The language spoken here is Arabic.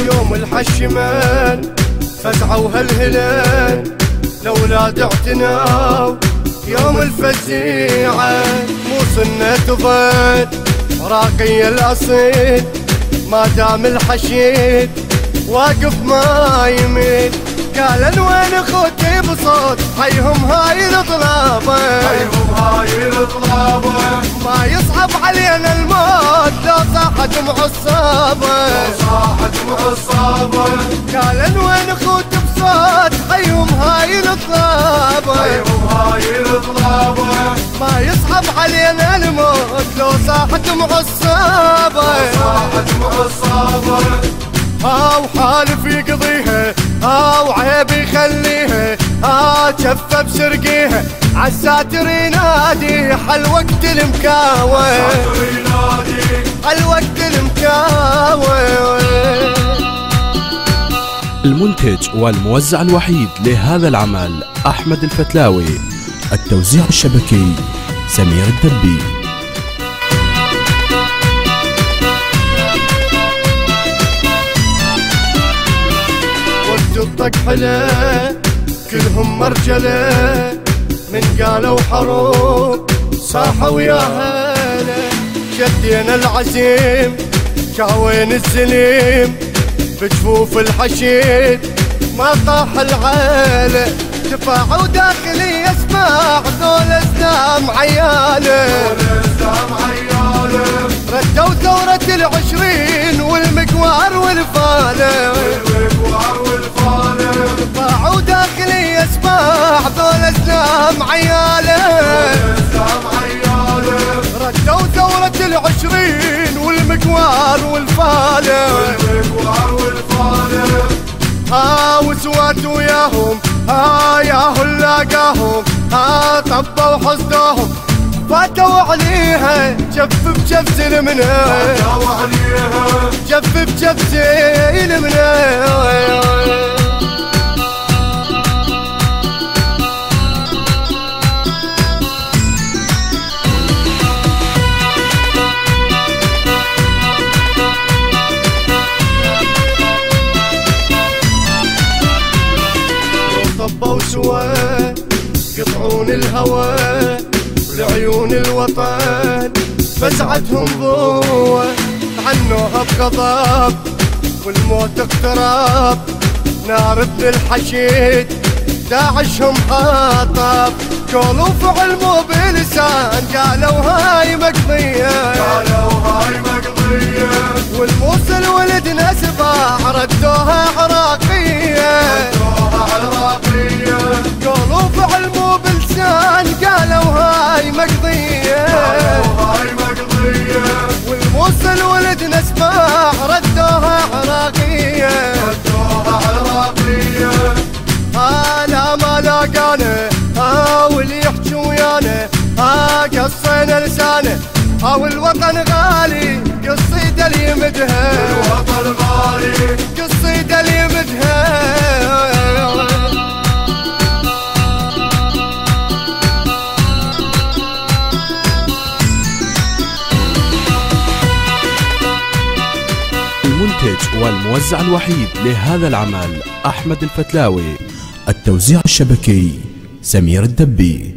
يوم الحشمان فزعة وهالهلال الأولاد اعتناو يوم الفزيعة مو سنة ضد راقي الأصيل ما دام الحشيد واقف ما يميل قال وين اخوتي بصوت حيهم هاي الطلابة حيهم هاي الطلابة ما يصعب علينا الموت لو صاحت معصابة لو صاحت معصابة قال وين اخوتي بصوت حيهم هاي الطلابة حيهم هاي الطلابة ما يصعب علينا الموت لو صاحت معصابة صاحت معصابة وحالف يقضيها وعيب يخليها جفة بسرقيها عالساتر ينادي حالوقت المكاوي حالوقت المكاوي. المنتج والموزع الوحيد لهذا العمل أحمد الفتلاوي. التوزيع الشبكي سمير الدبي. جطك حلا كلهم مرجلة من قالوا حروب صاحوا ويا هلا شدينا العزيم شاوين الزليم بجفوف الحشيد ما طاح العالة دفاعوا داخلي اسمع ذول ازدام عيالة ردوا ثورة العشرين والمقوار والفالة دفاعوا داخلي اسمع ذول ازدام عيالة ردوا ثورة العشرين والمقوار والفالة وسوات وياهم ياهو لاقاهم طبوا حصدهم فاتوا عليها جف بجف زلمنا جف بجف زلمنا. طبوا سوا يقطعون الهوى لعيون الوطن فزعتهم ضوة عنوها بغضب والموت اقترب نار ابن الحشيد داعشهم حاطب قولوا فعل مو بلسان قالوا هاي مقضية والموصل ولدنا سباع ردوها عراقية قولوا فعل مو بلسان قالوا هاي مقضية والموصل ولدنا سباع ردوها عراقية لا ما لاقانا واللي يحكي ويانا قصينا لسانه والوطن غالي قصيده اللي يمدها الوطن غالي قصيده اللي يمدها. المنتج والموزع الوحيد لهذا العمل أحمد الفتلاوي. التوزيع الشبكي سمير الدبي.